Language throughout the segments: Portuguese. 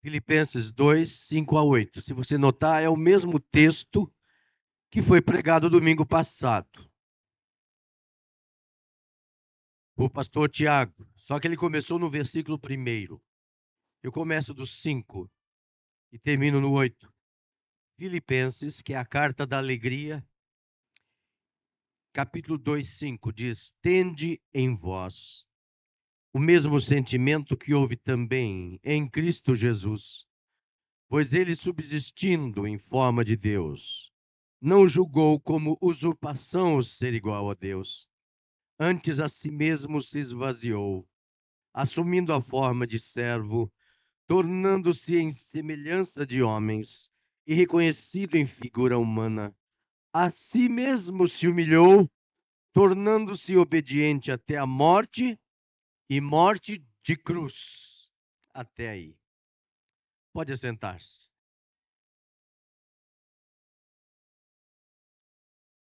Filipenses 2, 5 a 8. Se você notar, é o mesmo texto que foi pregado domingo passado, por pastor Tiago. Só que ele começou no versículo 1. Eu começo do 5 e termino no 8. Filipenses, que é a carta da alegria, capítulo 2, 5, diz: Tende em vós o mesmo sentimento que houve também em Cristo Jesus, pois ele, subsistindo em forma de Deus, não julgou como usurpação o ser igual a Deus. Antes a si mesmo se esvaziou, assumindo a forma de servo, tornando-se em semelhança de homens e reconhecido em figura humana. A si mesmo se humilhou, tornando-se obediente até a morte e morte de cruz. Até aí. Pode assentar-se.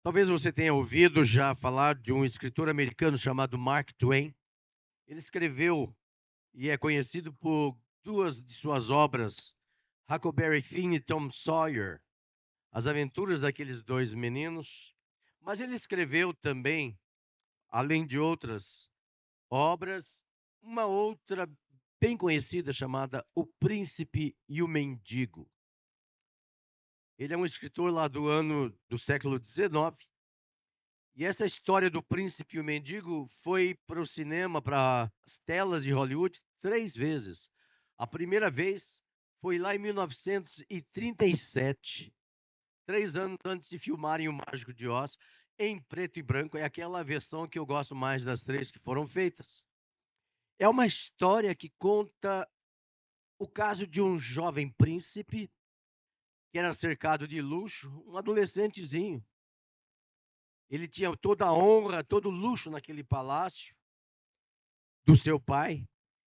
Talvez você tenha ouvido já falar de um escritor americano chamado Mark Twain. Ele escreveu e é conhecido por duas de suas obras, Huckleberry Finn e Tom Sawyer, As Aventuras daqueles Dois Meninos. Mas ele escreveu também, além de outras obras, uma outra bem conhecida chamada O Príncipe e o Mendigo. Ele é um escritor lá do século XIX. E essa história do príncipe e o mendigo foi para o cinema, para as telas de Hollywood, 3 vezes. A primeira vez foi lá em 1937, 3 anos antes de filmarem O Mágico de Oz, em preto e branco. É aquela versão que eu gosto mais das 3 que foram feitas. É uma história que conta o caso de um jovem príncipe que era cercado de luxo, um adolescentezinho. Ele tinha toda a honra, todo o luxo naquele palácio do seu pai,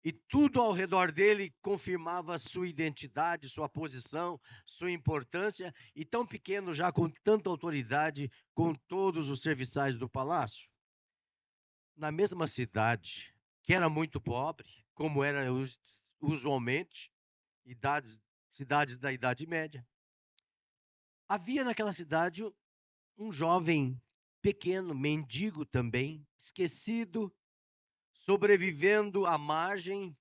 e tudo ao redor dele confirmava sua identidade, sua posição, sua importância, e tão pequeno já com tanta autoridade com todos os serviçais do palácio. Na mesma cidade, que era muito pobre, como era usualmente, cidades da Idade Média, havia naquela cidade um jovem pequeno, mendigo também, esquecido, sobrevivendo à margem,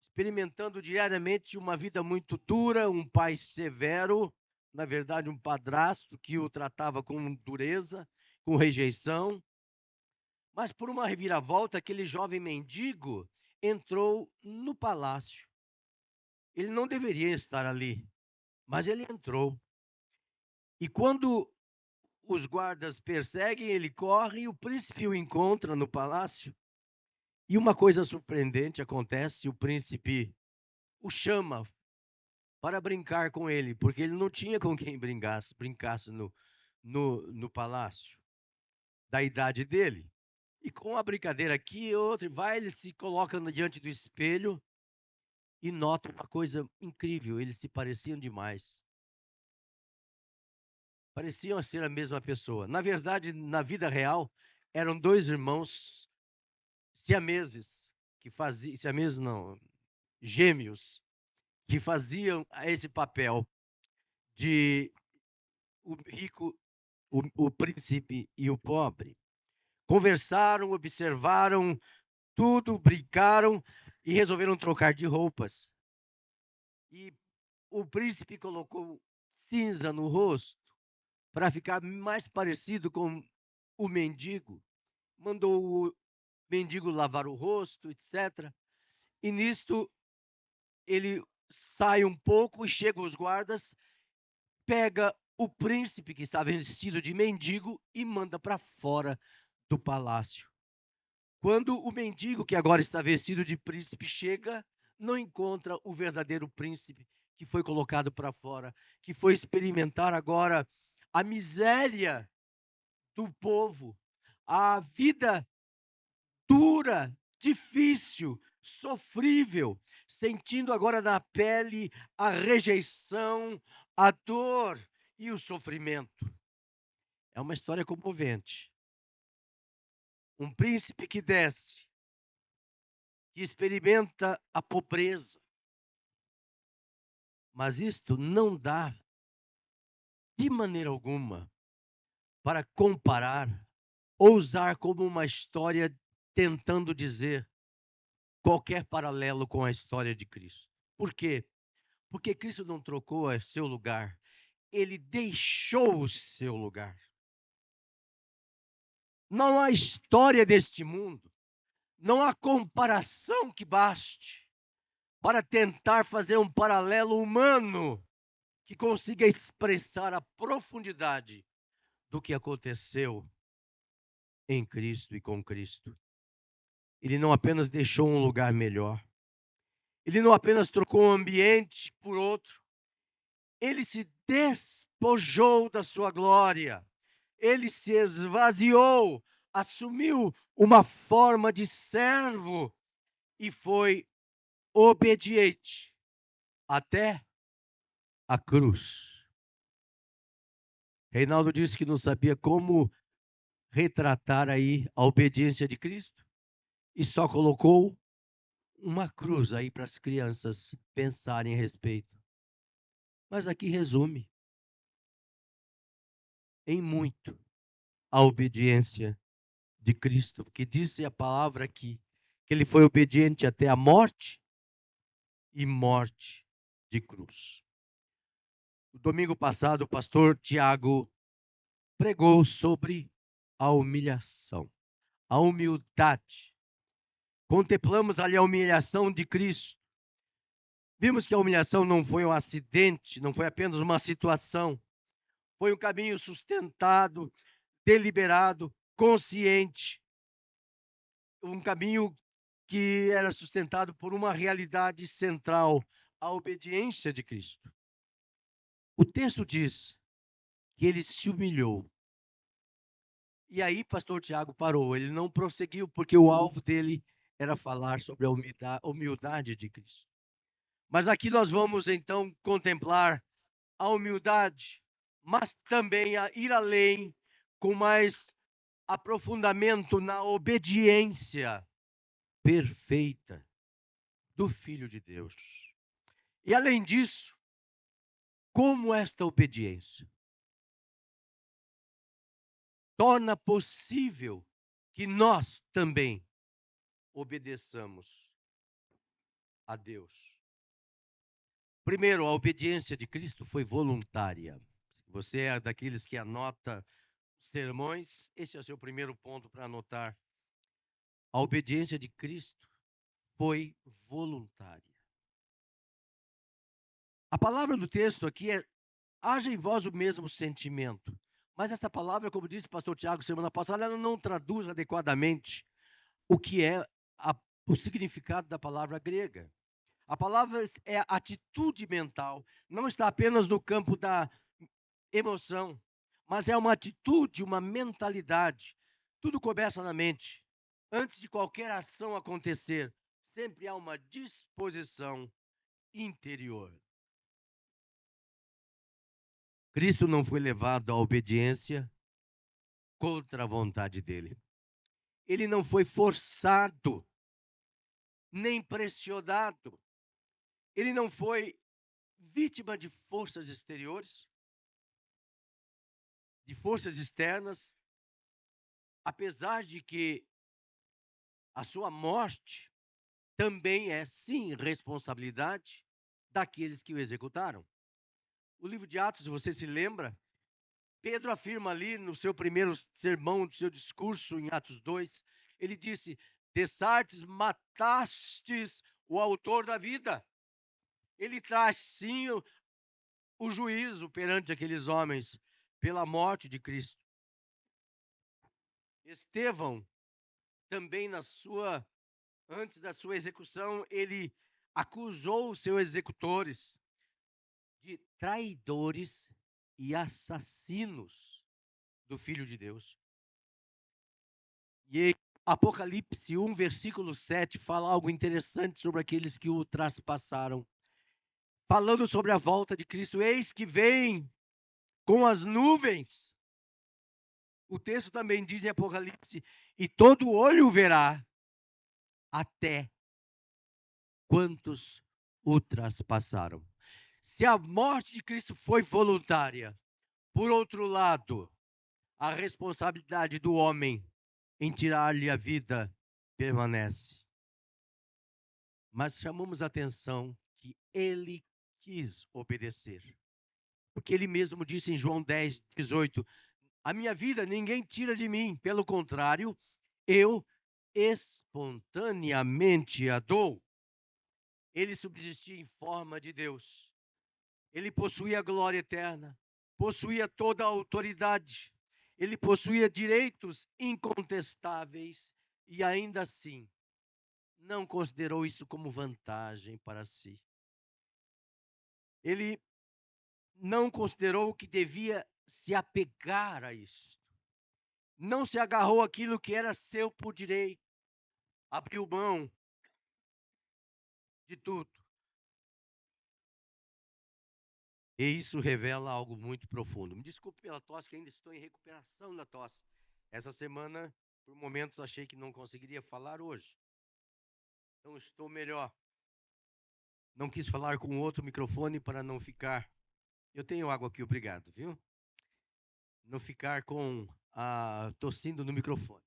experimentando diariamente uma vida muito dura, um pai severo, na verdade um padrasto que o tratava com dureza, com rejeição. Mas por uma reviravolta, aquele jovem mendigo entrou no palácio. Ele não deveria estar ali, mas ele entrou. E quando os guardas perseguem, ele corre e o príncipe o encontra no palácio. E uma coisa surpreendente acontece: o príncipe o chama para brincar com ele, porque ele não tinha com quem brincasse no palácio da idade dele. E com uma brincadeira aqui e outra, ele se coloca diante do espelho e nota uma coisa incrível: eles se pareciam demais. Pareciam ser a mesma pessoa. Na verdade, na vida real, eram 2 irmãos siameses, siameses não, gêmeos, que faziam esse papel de o rico, o príncipe e o pobre. Conversaram, observaram tudo, brincaram e resolveram trocar de roupas. E o príncipe colocou cinza no rosto para ficar mais parecido com o mendigo. Mandou o mendigo lavar o rosto, etc. E nisto ele sai um pouco e chega os guardas, pega o príncipe que estava vestido de mendigo e manda para fora do palácio. Quando o mendigo, que agora está vestido de príncipe, chega, não encontra o verdadeiro príncipe que foi colocado para fora, que foi experimentar agora a miséria do povo, a vida dura, difícil, sofrível, sentindo agora na pele a rejeição, a dor e o sofrimento. É uma história comovente. Um príncipe que desce, que experimenta a pobreza, Mas isto não dá, de maneira alguma, para comparar ou usar como uma história tentando dizer qualquer paralelo com a história de Cristo. Por quê? Porque Cristo não trocou o seu lugar, ele deixou o seu lugar. Não há história deste mundo, não há comparação que baste para tentar fazer um paralelo humano que consiga expressar a profundidade do que aconteceu em Cristo e com Cristo. Ele não apenas deixou um lugar melhor, ele não apenas trocou um ambiente por outro, ele se despojou da sua glória, ele se esvaziou, assumiu uma forma de servo e foi obediente até a cruz. Reinaldo disse que não sabia como retratar aí a obediência de Cristo e só colocou uma cruz aí para as crianças pensarem a respeito. Mas aqui resume em muito a obediência de Cristo, porque disse a palavra aqui que ele foi obediente até a morte e morte de cruz. No domingo passado, o pastor Tiago pregou sobre a humilhação, a humildade. Contemplamos ali a humilhação de Cristo. Vimos que a humilhação não foi um acidente, não foi apenas uma situação. Foi um caminho sustentado, deliberado, consciente. Um caminho que era sustentado por uma realidade central, a obediência de Cristo. O texto diz que ele se humilhou. E aí, pastor Tiago parou, ele não prosseguiu, porque o alvo dele era falar sobre a humildade de Cristo. Mas aqui nós vamos então contemplar a humildade, mas também a ir além, com mais aprofundamento na obediência perfeita do Filho de Deus. E além disso, como esta obediência torna possível que nós também obedeçamos a Deus. Primeiro, a obediência de Cristo foi voluntária. Se você é daqueles que anota sermões, esse é o seu primeiro ponto para anotar. A obediência de Cristo foi voluntária. A palavra do texto aqui é: haja em vós o mesmo sentimento. Mas essa palavra, como disse o pastor Tiago semana passada, ela não traduz adequadamente o que é o significado da palavra grega. A palavra é atitude mental, não está apenas no campo da emoção, mas é uma atitude, uma mentalidade. Tudo começa na mente. Antes de qualquer ação acontecer, sempre há uma disposição interior. Cristo não foi levado à obediência contra a vontade dele. Ele não foi forçado, nem pressionado. Ele não foi vítima de forças exteriores, de forças externas, apesar de que a sua morte também é, sim, responsabilidade daqueles que o executaram. O livro de Atos, se você se lembra, Pedro afirma ali no seu primeiro sermão, no seu discurso em Atos 2, ele disse: Dessartes, matastes o autor da vida. Ele traz sim o juízo perante aqueles homens pela morte de Cristo. Estevão, também antes da sua execução, ele acusou os seus executores de traidores e assassinos do Filho de Deus. E Apocalipse 1, versículo 7, fala algo interessante sobre aqueles que o traspassaram. Falando sobre a volta de Cristo, eis que vem com as nuvens. O texto também diz em Apocalipse, e todo olho verá, até quantos o traspassaram. Se a morte de Cristo foi voluntária, por outro lado, a responsabilidade do homem em tirar-lhe a vida permanece. Mas chamamos a atenção que ele quis obedecer. Porque ele mesmo disse em João 10:18, a minha vida ninguém tira de mim, pelo contrário, eu espontaneamente a dou. Ele subsistia em forma de Deus. Ele possuía a glória eterna, possuía toda a autoridade, ele possuía direitos incontestáveis e ainda assim não considerou isso como vantagem para si. Ele não considerou que devia se apegar a isso. Não se agarrou àquilo que era seu por direito. Abriu mão de tudo. E isso revela algo muito profundo. Me desculpe pela tosse, que ainda estou em recuperação da tosse. Essa semana, por momentos, achei que não conseguiria falar hoje. Então, estou melhor. Não quis falar com outro microfone para não ficar... Eu tenho água aqui, obrigado, viu? Não ficar tossindo no microfone.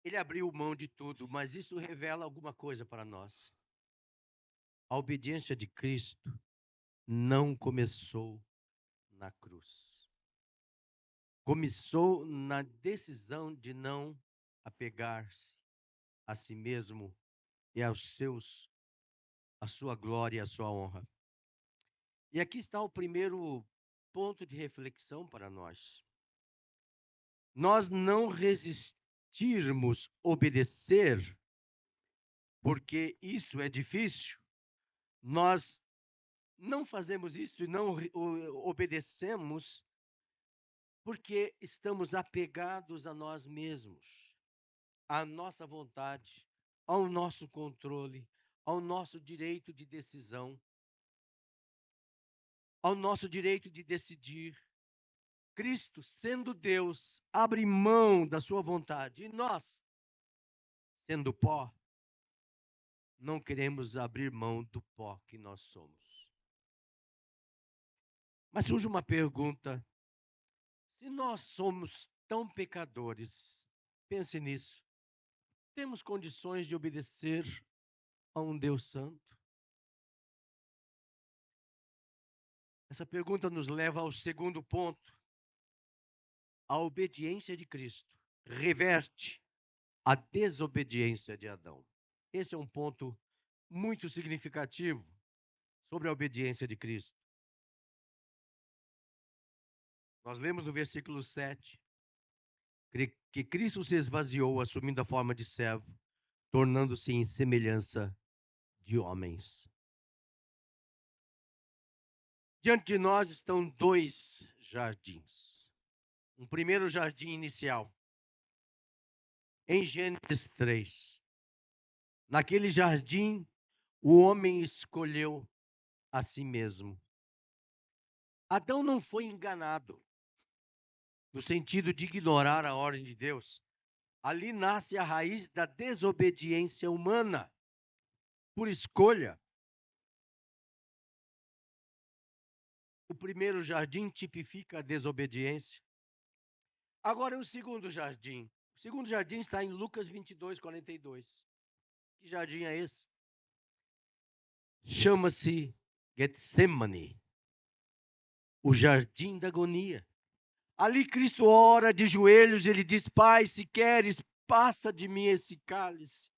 Ele abriu mão de tudo, mas isso revela alguma coisa para nós. A obediência de Cristo não começou na cruz. Começou na decisão de não apegar-se a si mesmo e a sua glória e a sua honra. E aqui está o primeiro ponto de reflexão para nós. Nós não resistirmos obedecer, porque isso é difícil. Nós não fazemos isso e não obedecemos porque estamos apegados a nós mesmos, à nossa vontade, ao nosso controle, ao nosso direito de decisão, ao nosso direito de decidir. Cristo, sendo Deus, abre mão da sua vontade. E nós, sendo pó, não queremos abrir mão do pó que nós somos. Mas surge uma pergunta. Se nós somos tão pecadores, pense nisso, temos condições de obedecer a um Deus santo? Essa pergunta nos leva ao segundo ponto. A obediência de Cristo reverte a desobediência de Adão. Esse é um ponto muito significativo sobre a obediência de Cristo. Nós lemos no versículo 7 que Cristo se esvaziou, assumindo a forma de servo, tornando-se em semelhança de homens. Diante de nós estão dois jardins. Um primeiro jardim inicial, em Gênesis 3. Naquele jardim, o homem escolheu a si mesmo. Adão não foi enganado, no sentido de ignorar a ordem de Deus. Ali nasce a raiz da desobediência humana, por escolha. O primeiro jardim tipifica a desobediência. Agora, o segundo jardim. O segundo jardim está em Lucas 22:42. Que jardim é esse? Chama-se Getsemane, o jardim da agonia. Ali Cristo ora de joelhos, ele diz: Pai, se queres, passa de mim esse cálice.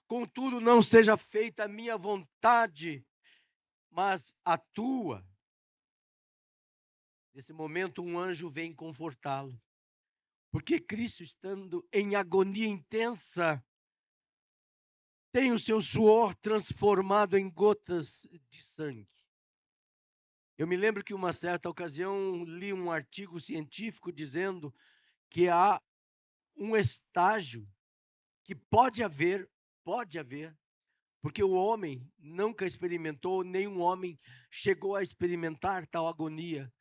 Contudo, não seja feita a minha vontade, mas a tua. Nesse momento, um anjo vem confortá-lo. Porque Cristo, estando em agonia intensa, tem o seu suor transformado em gotas de sangue. Eu me lembro que uma certa ocasião li um artigo científico dizendo que há um estágio que pode haver, porque o homem nunca experimentou, nenhum homem chegou a experimentar tal agonia,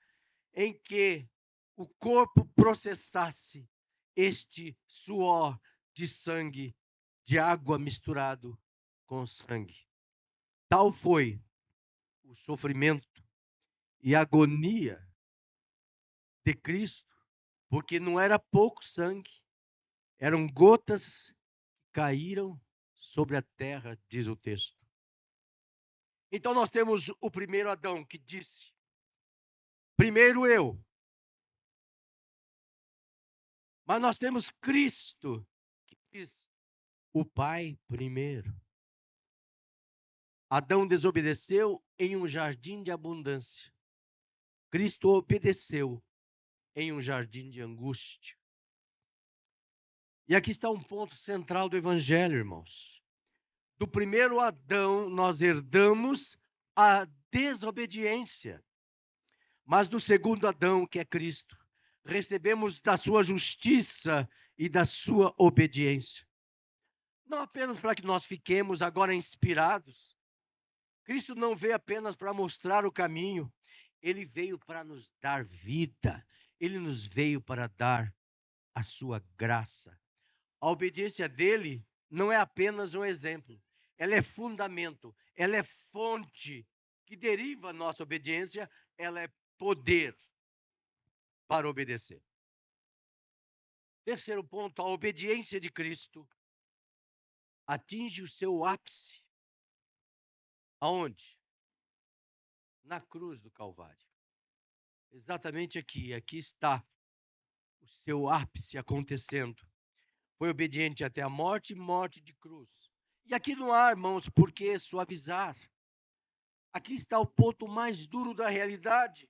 em que o corpo processasse este suor de sangue, de água misturado com sangue. Tal foi o sofrimento e a agonia de Cristo, porque não era pouco sangue, eram gotas que caíram sobre a terra, diz o texto. Então nós temos o primeiro Adão que disse: primeiro eu. Mas nós temos Cristo que diz: o Pai primeiro. Adão desobedeceu em um jardim de abundância. Cristo obedeceu em um jardim de angústia. E aqui está um ponto central do Evangelho, irmãos. Do primeiro Adão, nós herdamos a desobediência. Mas do segundo Adão, que é Cristo, recebemos da sua justiça e da sua obediência. Não apenas para que nós fiquemos agora inspirados. Cristo não veio apenas para mostrar o caminho. Ele veio para nos dar vida. Ele nos veio para dar a sua graça. A obediência dele não é apenas um exemplo. Ela é fundamento. Ela é fonte que deriva a nossa obediência. Ela é poder para obedecer. Terceiro ponto, a obediência de Cristo atinge o seu ápice. Aonde? Na cruz do Calvário. Exatamente aqui. Aqui está o seu ápice acontecendo. Foi obediente até a morte e morte de cruz. E aqui não há, irmãos, por que suavizar. Aqui está o ponto mais duro da realidade.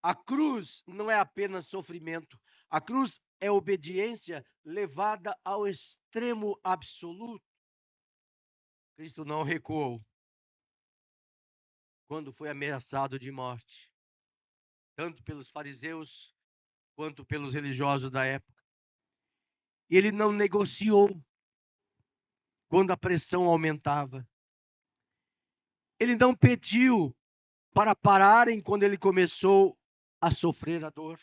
A cruz não é apenas sofrimento. A cruz é obediência levada ao extremo absoluto. Cristo não recuou quando foi ameaçado de morte, tanto pelos fariseus quanto pelos religiosos da época. E ele não negociou quando a pressão aumentava. Ele não pediu para pararem quando ele começou a sofrer a dor.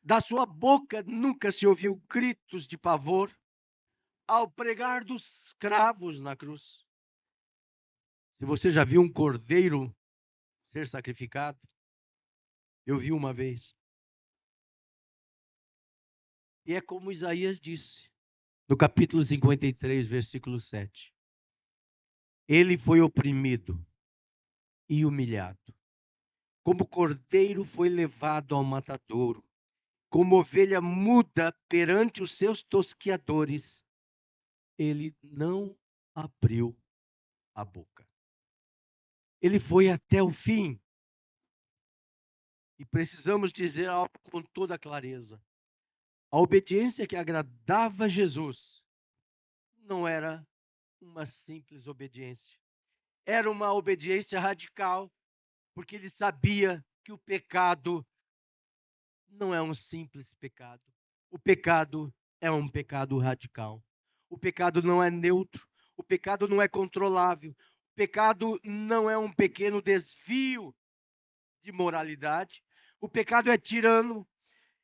Da sua boca nunca se ouviu gritos de pavor ao pregar dos cravos na cruz. Se você já viu um cordeiro ser sacrificado, eu vi uma vez. E é como Isaías disse, no capítulo 53, versículo 7. Ele foi oprimido e humilhado. Como cordeiro foi levado ao matadouro. Como ovelha muda perante os seus tosquiadores, ele não abriu a boca. Ele foi até o fim. E precisamos dizer algo com toda clareza. A obediência que agradava a Jesus não era uma simples obediência. Era uma obediência radical, porque ele sabia que o pecado não é um simples pecado. O pecado é um pecado radical. O pecado não é neutro. O pecado não é controlável. O pecado não é um pequeno desvio de moralidade. O pecado é tirano.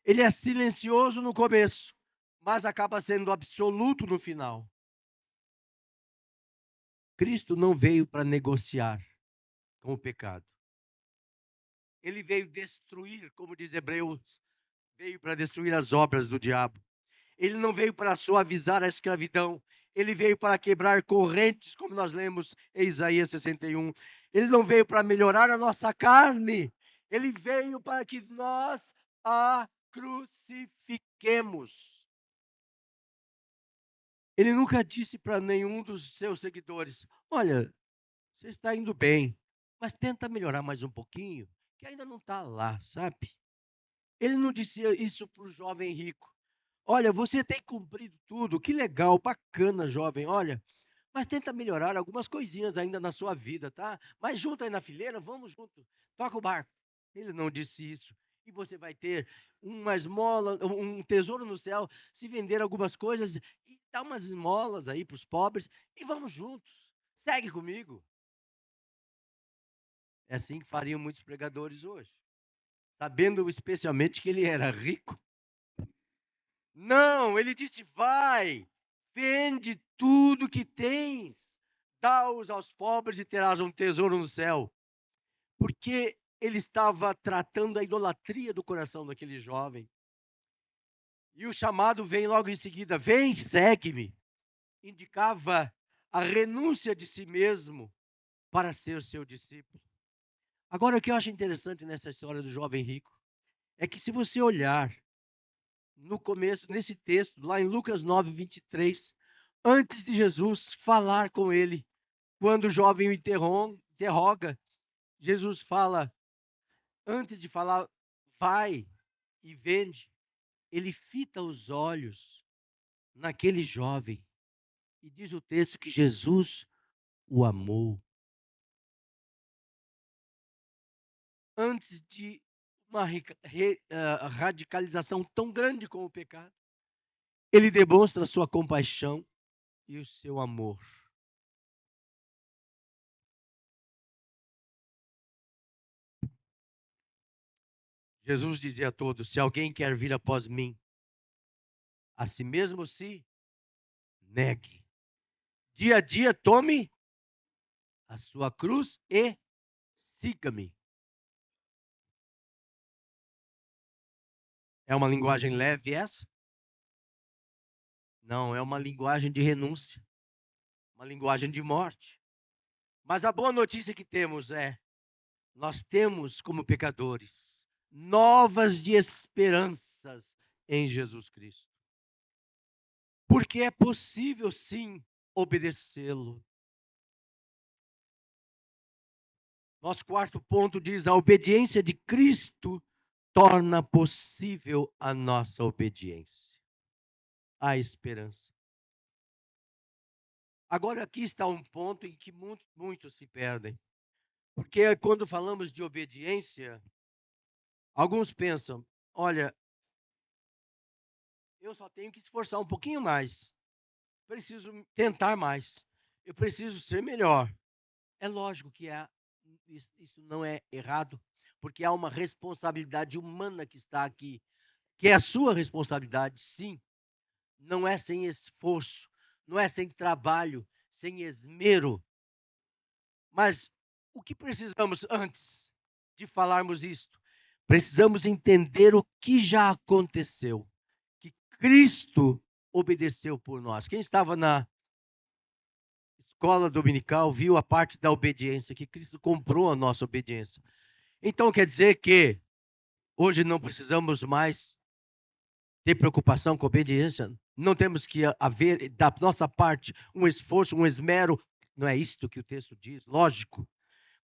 Ele é silencioso no começo, mas acaba sendo absoluto no final. Cristo não veio para negociar com o pecado. Ele veio destruir, como diz Hebreus, veio para destruir as obras do diabo. Ele não veio para suavizar a escravidão. Ele veio para quebrar correntes, como nós lemos em Isaías 61. Ele não veio para melhorar a nossa carne. Ele veio para que nós a crucifiquemos. Ele nunca disse para nenhum dos seus seguidores: olha, você está indo bem, mas tenta melhorar mais um pouquinho, que ainda não está lá, sabe? Ele não disse isso para o jovem rico. Olha, você tem cumprido tudo, que legal, bacana, jovem, olha, mas tenta melhorar algumas coisinhas ainda na sua vida, tá? Mas junto aí na fileira, vamos junto, toca o barco. Ele não disse isso. E você vai ter uma esmola, um tesouro no céu, se vender algumas coisas e dar umas esmolas aí para os pobres e vamos juntos. Segue comigo. É assim que fariam muitos pregadores hoje, sabendo especialmente que ele era rico. Não, ele disse: vai, vende tudo que tens, dá-os aos pobres e terás um tesouro no céu. porque ele estava tratando a idolatria do coração daquele jovem. E o chamado vem logo em seguida: vem, segue-me. Indicava a renúncia de si mesmo para ser seu discípulo. Agora, o que eu acho interessante nessa história do jovem rico é que, se você olhar no começo, nesse texto, lá em Lucas 9, 23, antes de Jesus falar com ele, quando o jovem o interroga, Jesus fala, antes de falar, vai e vende, ele fita os olhos naquele jovem. E diz o texto que Jesus o amou. Antes de uma radicalização tão grande como o pecado, ele demonstra a sua compaixão e o seu amor. Jesus dizia a todos: se alguém quer vir após mim, a si mesmo se negue. Dia a dia tome a sua cruz e siga-me. É uma linguagem leve essa? Não, é uma linguagem de renúncia, uma linguagem de morte. Mas a boa notícia que temos é: nós temos como pecadores novas de esperanças em Jesus Cristo. Porque é possível sim obedecê-lo. Nosso quarto ponto diz: a obediência de Cristo torna possível a nossa obediência. A esperança. Agora, aqui está um ponto em que muitos se perdem. Porque quando falamos de obediência, alguns pensam: olha, eu só tenho que esforçar um pouquinho mais. Preciso tentar mais. Eu preciso ser melhor. É lógico que isso não é errado, porque há uma responsabilidade humana que está aqui, que é a sua responsabilidade, sim. Não é sem esforço, não é sem trabalho, sem esmero. Mas o que precisamos antes de falarmos isto? Precisamos entender o que já aconteceu, que Cristo obedeceu por nós. Quem estava na escola dominical viu a parte da obediência, que Cristo comprou a nossa obediência. Então quer dizer que hoje não precisamos mais ter preocupação com a obediência? Não temos que haver da nossa parte um esforço, um esmero? Não é isto que o texto diz, lógico.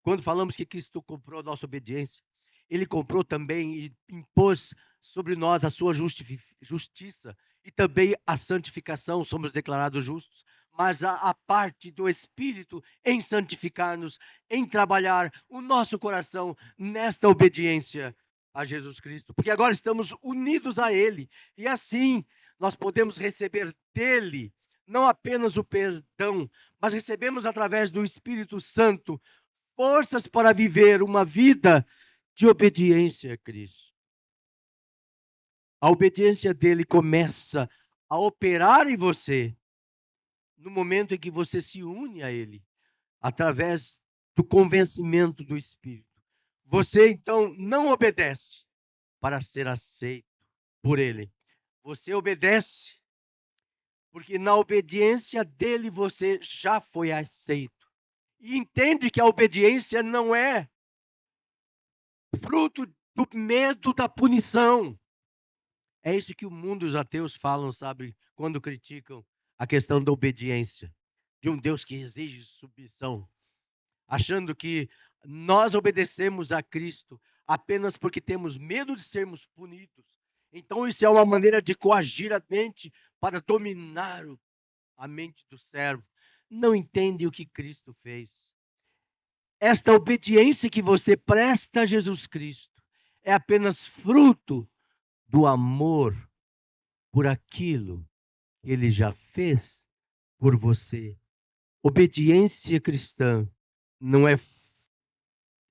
Quando falamos que Cristo comprou a nossa obediência, ele comprou também e impôs sobre nós a sua justiça e também a santificação, somos declarados justos. Mas a parte do Espírito em santificar-nos, em trabalhar o nosso coração nesta obediência a Jesus Cristo, porque agora estamos unidos a Ele, e assim nós podemos receber dele não apenas o perdão, mas recebemos através do Espírito Santo forças para viver uma vida de obediência a Cristo. A obediência dele começa a operar em você no momento em que você se une a ele, através do convencimento do Espírito. Você então não obedece para ser aceito por ele. Você obedece porque na obediência dele você já foi aceito. E entende que a obediência não é fruto do medo da punição. É isso que o mundo e os ateus falam, sabe, quando criticam a questão da obediência, de um Deus que exige submissão, achando que nós obedecemos a Cristo apenas porque temos medo de sermos punidos. Então isso é uma maneira de coagir a mente para dominar a mente do servo. Não entende o que Cristo fez. Esta obediência que você presta a Jesus Cristo é apenas fruto do amor por aquilo que ele já fez por você. Obediência cristã não é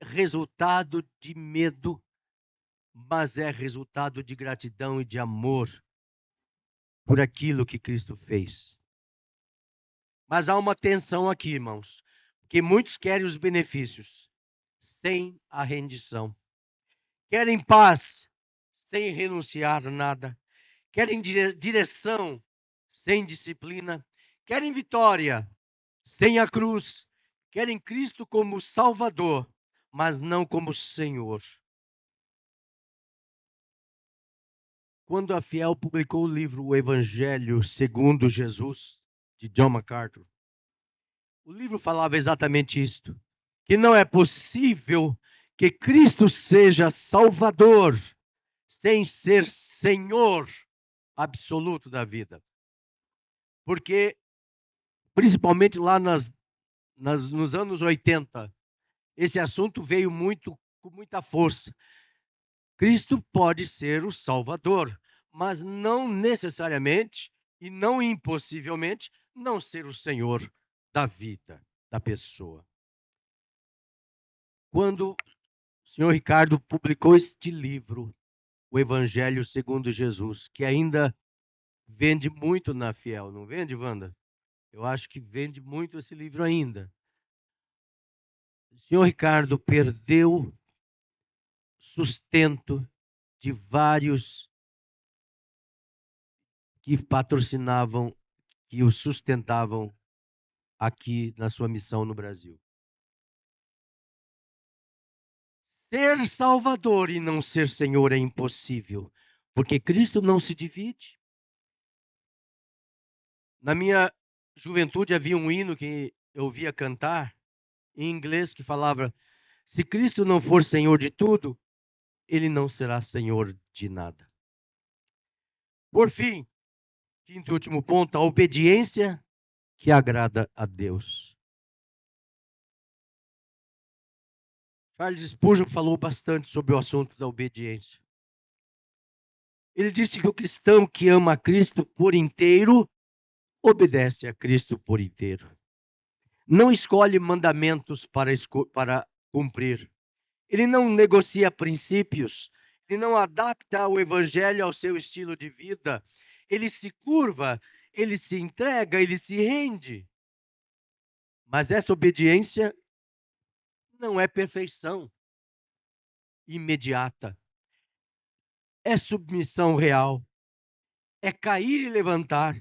resultado de medo, mas é resultado de gratidão e de amor por aquilo que Cristo fez. Mas há uma tensão aqui, irmãos, porque muitos querem os benefícios sem a rendição. Querem paz sem renunciar a nada. Querem direção sem disciplina. Querem vitória sem a cruz. Querem Cristo como Salvador, mas não como Senhor. Quando a Fiel publicou o livro O Evangelho segundo Jesus, de John MacArthur, o livro falava exatamente isto, que não é possível que Cristo seja Salvador sem ser Senhor absoluto da vida. Porque, principalmente lá nos anos 80, esse assunto veio com muita força. Cristo pode ser o Salvador, mas não necessariamente e não impossivelmente não ser o Senhor da vida da pessoa. Quando o senhor Ricardo publicou este livro, O Evangelho segundo Jesus, que ainda vende muito na Fiel, não vende, Wanda? Eu acho que vende muito esse livro ainda. O senhor Ricardo perdeu sustento de vários que patrocinavam, que o sustentavam aqui na sua missão no Brasil. Ser Salvador e não ser Senhor é impossível, porque Cristo não se divide. Na minha juventude havia um hino que eu ouvia cantar em inglês que falava: se Cristo não for Senhor de tudo, ele não será Senhor de nada. Por fim, quinto e último ponto, a obediência que agrada a Deus. Charles Spurgeon falou bastante sobre o assunto da obediência. Ele disse que o cristão que ama a Cristo por inteiro, obedece a Cristo por inteiro. Não escolhe mandamentos para cumprir. Ele não negocia princípios. Ele não adapta o evangelho ao seu estilo de vida. Ele se curva, ele se entrega, ele se rende. Mas essa obediência não é perfeição imediata. É submissão real. É cair e levantar.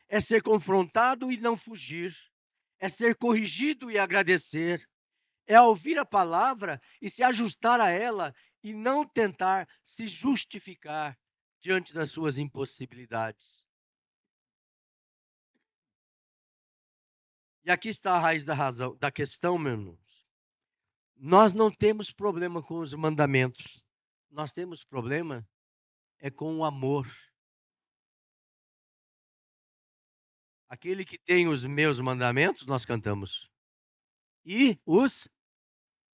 É ser confrontado e não fugir. É ser corrigido e agradecer. É ouvir a palavra e se ajustar a ela e não tentar se justificar diante das suas impossibilidades. E aqui está a raiz da questão, meus irmãos. Nós não temos problema com os mandamentos. Nós temos problema com o amor. Aquele que tem os meus mandamentos, nós cantamos, e os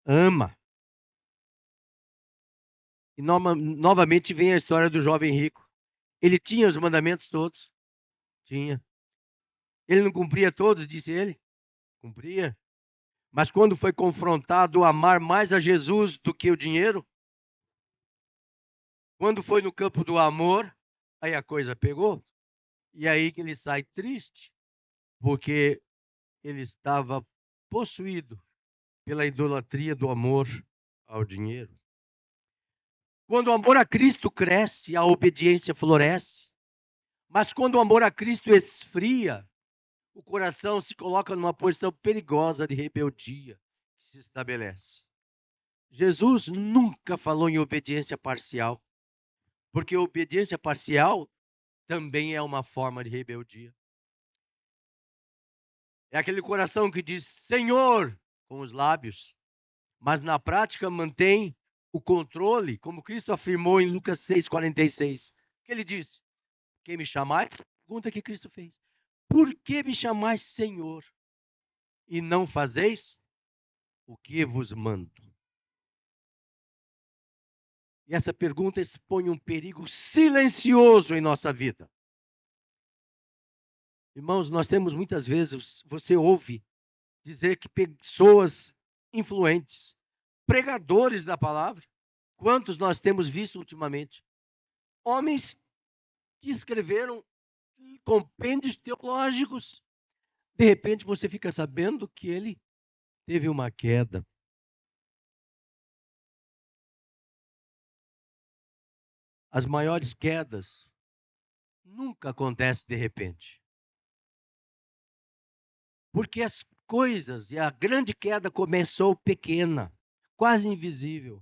ama. E novamente vem a história do jovem rico. Ele tinha os mandamentos todos. Tinha. Ele não cumpria todos, disse ele. Cumpria. Mas quando foi confrontado a amar mais a Jesus do que o dinheiro, quando foi no campo do amor, aí a coisa pegou. E aí que ele sai triste, porque ele estava possuído pela idolatria do amor ao dinheiro. Quando o amor a Cristo cresce, a obediência floresce. Mas quando o amor a Cristo esfria, o coração se coloca numa posição perigosa de rebeldia que se estabelece. Jesus nunca falou em obediência parcial, porque obediência parcial também é uma forma de rebeldia. É aquele coração que diz Senhor com os lábios, mas na prática mantém o controle, como Cristo afirmou em Lucas 6,46. Que ele disse: quem me chamais? Pergunta que Cristo fez. Por que me chamais Senhor e não fazeis o que vos mando? E essa pergunta expõe um perigo silencioso em nossa vida. Irmãos, nós temos muitas vezes, você ouve dizer que pessoas influentes, pregadores da palavra, quantos nós temos visto ultimamente? Homens que escreveram compêndios teológicos. De repente você fica sabendo que ele teve uma queda. as maiores quedas nunca acontecem de repente. Porque as coisas, e a grande queda começou pequena, quase invisível.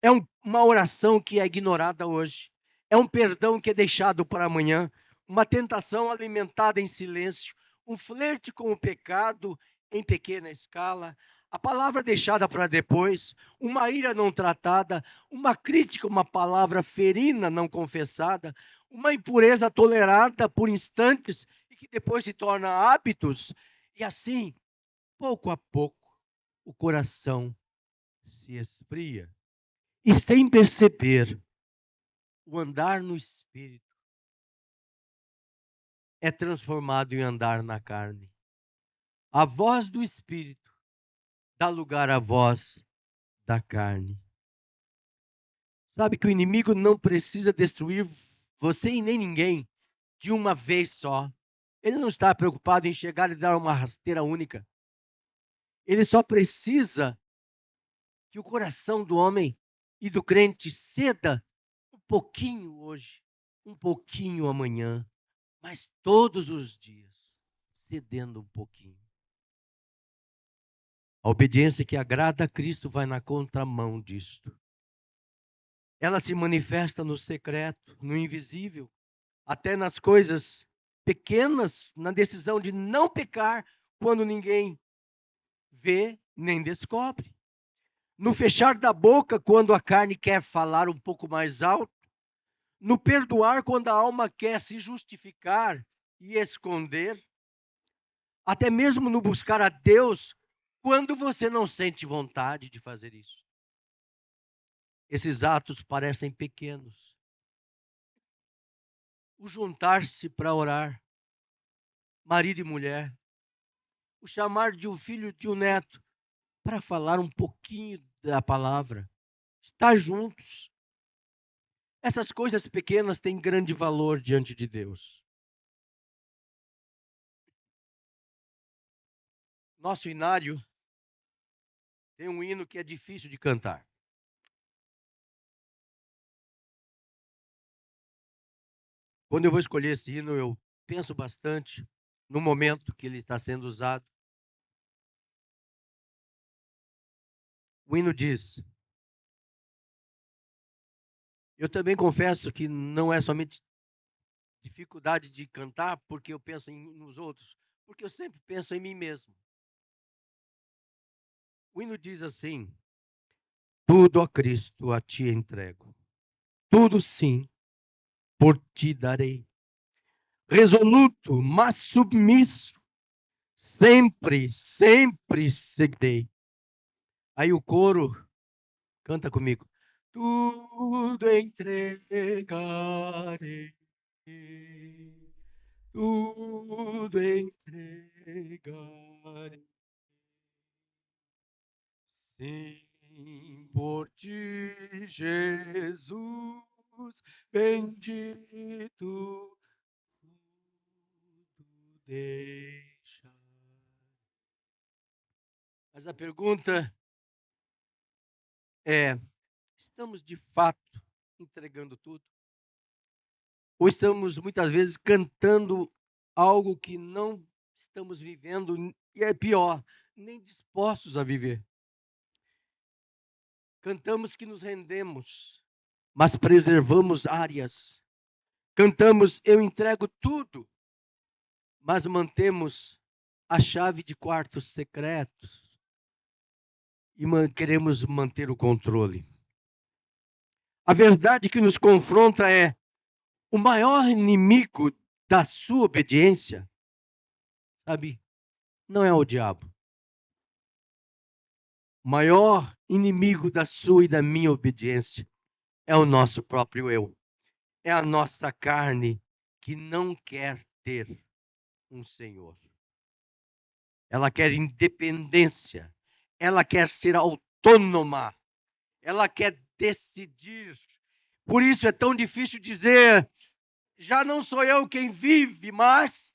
É uma oração que é ignorada hoje. É um perdão que é deixado para amanhã. Uma tentação alimentada em silêncio. Um flerte com o pecado em pequena escala. A palavra deixada para depois. Uma ira não tratada. Uma crítica, uma palavra ferina não confessada. Uma impureza tolerada por instantes e que depois se torna hábitos. E assim, pouco a pouco, o coração se esfria. E sem perceber, o andar no Espírito é transformado em andar na carne. A voz do Espírito dá lugar à voz da carne. Sabe que o inimigo não precisa destruir você e nem ninguém de uma vez só. Ele não está preocupado em chegar e dar uma rasteira única. Ele só precisa que o coração do homem e do crente ceda um pouquinho hoje, um pouquinho amanhã, mas todos os dias, cedendo um pouquinho. A obediência que agrada a Cristo vai na contramão disto. Ela se manifesta no secreto, no invisível, até nas coisas pequenas, na decisão de não pecar quando ninguém vê nem descobre. No fechar da boca quando a carne quer falar um pouco mais alto. No perdoar quando a alma quer se justificar e esconder. Até mesmo no buscar a Deus quando você não sente vontade de fazer isso. Esses atos parecem pequenos. O juntar-se para orar, marido e mulher. O chamar de um filho e de um neto para falar um pouquinho da palavra. Estar juntos. Essas coisas pequenas têm grande valor diante de Deus. Nosso inário tem um hino que é difícil de cantar. Quando eu vou escolher esse hino, eu penso bastante no momento que ele está sendo usado. O hino diz: eu também confesso que não é somente dificuldade de cantar porque eu penso nos outros, porque eu sempre penso em mim mesmo. O hino diz assim: tudo, ó Cristo, a ti entrego. Tudo sim, por ti darei. Resoluto, mas submisso, sempre, sempre seguirei. Aí o coro canta comigo. Tudo entregarei. Tudo entregarei. Sim, por ti, Jesus, bendito, tudo deixa. Mas a pergunta é: estamos de fato entregando tudo? Ou estamos muitas vezes cantando algo que não estamos vivendo, e é pior, nem dispostos a viver? Cantamos que nos rendemos, mas preservamos áreas. Cantamos, eu entrego tudo, mas mantemos a chave de quartos secretos e queremos manter o controle. A verdade que nos confronta é: o maior inimigo da sua obediência, sabe, não é o diabo. O maior inimigo da sua e da minha obediência é o nosso próprio eu. É a nossa carne que não quer ter um Senhor. Ela quer independência. Ela quer ser autônoma. Ela quer decidir. Por isso é tão difícil dizer: já não sou eu quem vive, mas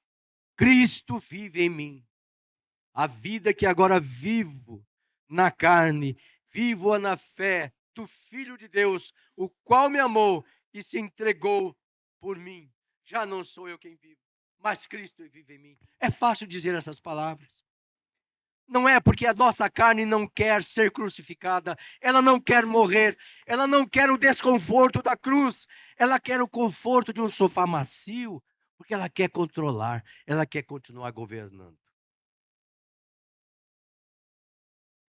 Cristo vive em mim. A vida que agora vivo na carne, vivo-a na fé do Filho de Deus, o qual me amou e se entregou por mim. Já não sou eu quem vivo, mas Cristo vive em mim. É fácil dizer essas palavras. Não é porque a nossa carne não quer ser crucificada, ela não quer morrer, ela não quer o desconforto da cruz, ela quer o conforto de um sofá macio, porque ela quer controlar, ela quer continuar governando.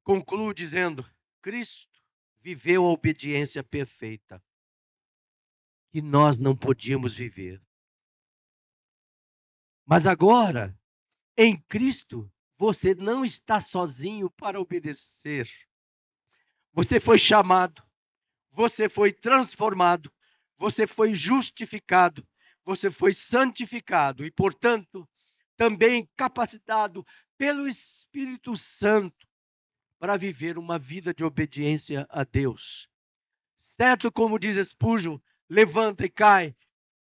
Concluo dizendo: Cristo viveu a obediência perfeita que nós não podíamos viver. Mas agora, em Cristo, você não está sozinho para obedecer. Você foi chamado, você foi transformado, você foi justificado, você foi santificado e, portanto, também capacitado pelo Espírito Santo para viver uma vida de obediência a Deus. Certo, como diz Spurgeon, levanta e cai,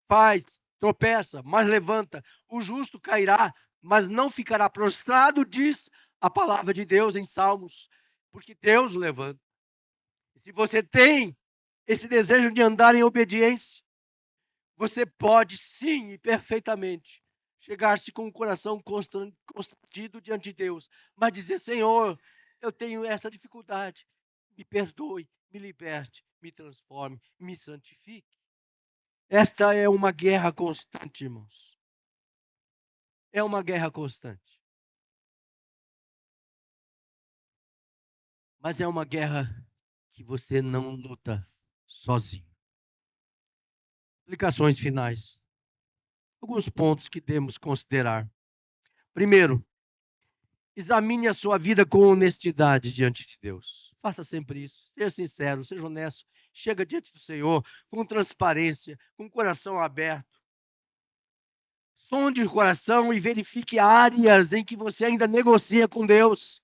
faz, tropeça, mas levanta. O justo cairá, mas não ficará prostrado, diz a palavra de Deus em Salmos, porque Deus o levanta. E se você tem esse desejo de andar em obediência, você pode sim e perfeitamente chegar-se com o coração constrangido diante de Deus, mas dizer: Senhor, eu tenho essa dificuldade, me perdoe, me liberte, me transforme, me santifique. Esta é uma guerra constante, irmãos. É uma guerra constante. Mas é uma guerra que você não luta sozinho. Aplicações finais. Alguns pontos que temos que considerar. Primeiro, examine a sua vida com honestidade diante de Deus. Faça sempre isso. Seja sincero, seja honesto. Chega diante do Senhor com transparência, com o coração aberto. Sonde o coração e verifique áreas em que você ainda negocia com Deus.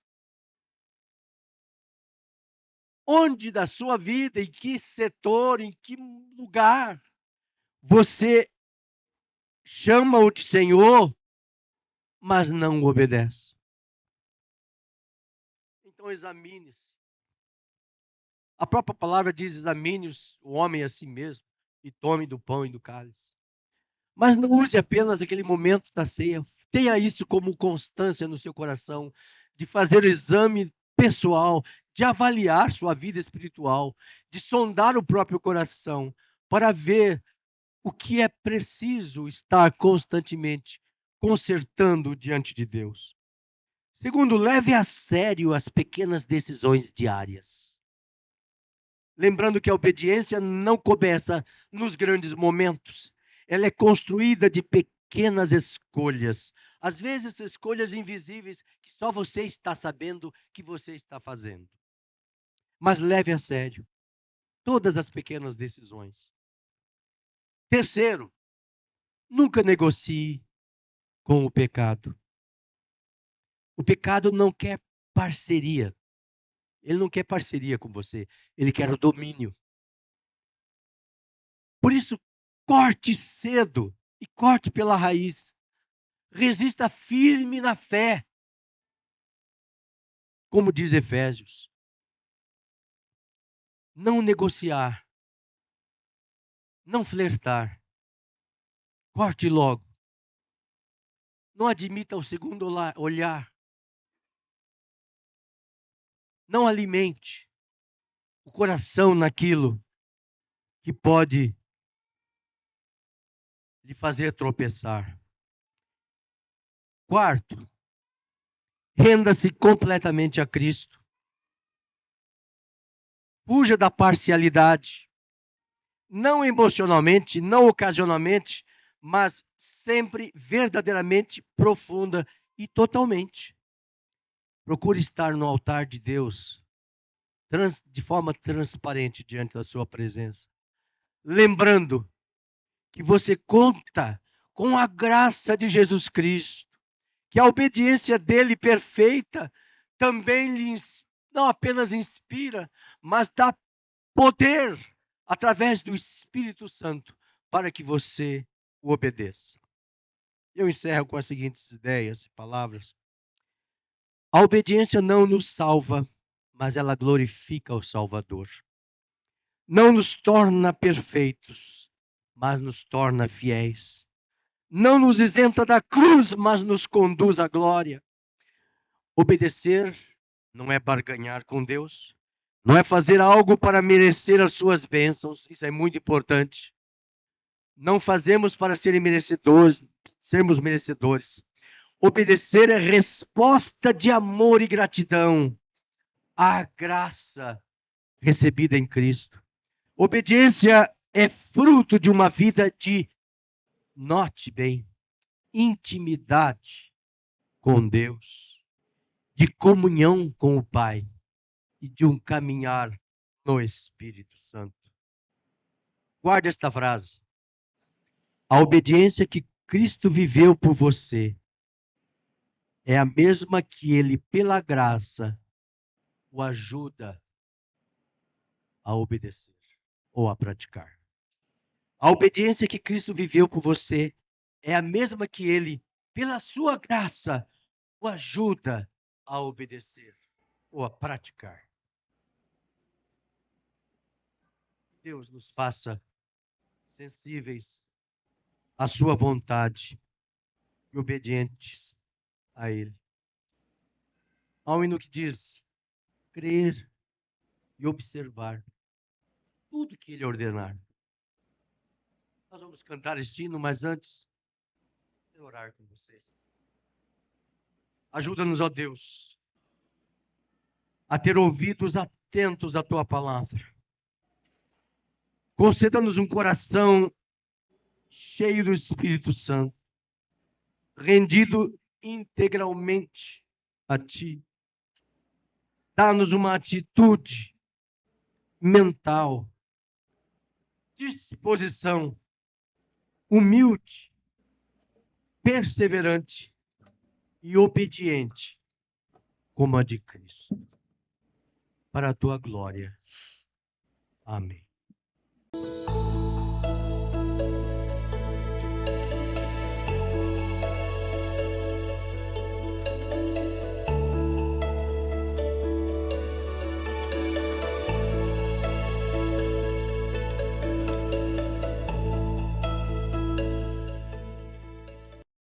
Onde da sua vida, em que setor, em que lugar você chama-o de Senhor, mas não o obedece. Então examine-se. A própria palavra diz: examine o homem a si mesmo e tome do pão e do cálice. Mas não use apenas aquele momento da ceia. Tenha isso como constância no seu coração, de fazer o exame pessoal, de avaliar sua vida espiritual, de sondar o próprio coração, para ver o que é preciso estar constantemente consertando diante de Deus. Segundo, leve a sério as pequenas decisões diárias. Lembrando que a obediência não começa nos grandes momentos. Ela é construída de pequenas escolhas. Às vezes, escolhas invisíveis que só você está sabendo que você está fazendo. Mas leve a sério todas as pequenas decisões. Terceiro, nunca negocie com o pecado. O pecado não quer parceria. Ele não quer parceria com você. Ele quer o domínio. Por isso, corte cedo e corte pela raiz. Resista firme na fé. Como diz Efésios. Não negociar. Não flertar. Corte logo. Não admita o segundo olhar. Não alimente o coração naquilo que pode lhe fazer tropeçar. Quarto, renda-se completamente a Cristo. Fuja da parcialidade. Não emocionalmente, não ocasionalmente, mas sempre verdadeiramente profunda e totalmente. Procure estar no altar de Deus de forma transparente diante da sua presença. Lembrando que você conta com a graça de Jesus Cristo, que a obediência dele perfeita também lhe não apenas inspira, mas dá poder através do Espírito Santo para que você o obedeça. Eu encerro com as seguintes ideias e palavras. A obediência não nos salva, mas ela glorifica o Salvador. não nos torna perfeitos, mas nos torna fiéis. Não nos isenta da cruz, mas nos conduz à glória. Obedecer não é barganhar com Deus, não é fazer algo para merecer as suas bênçãos, isso é muito importante. Não fazemos para sermos merecedores. Obedecer é resposta de amor e gratidão à graça recebida em Cristo. Obediência é fruto de uma vida de, note bem, intimidade com Deus, de comunhão com o Pai e de um caminhar no Espírito Santo. Guarde esta frase. A obediência que Cristo viveu por você é a mesma que Ele, pela graça, o ajuda a obedecer ou a praticar. A obediência que Cristo viveu por você é a mesma que Ele, pela sua graça, o ajuda a obedecer ou a praticar. Deus nos faça sensíveis à sua vontade e obedientes a Ele. Há um hino que diz: crer e observar tudo que Ele ordenar. Nós vamos cantar este hino, mas antes, eu orar com você. Ajuda-nos, ó Deus, a ter ouvidos atentos à Tua palavra. Conceda-nos um coração cheio do Espírito Santo, rendido integralmente a Ti. Dá-nos uma atitude mental, disposição, humilde, perseverante e obediente, como a de Cristo. Para a Tua glória. Amém.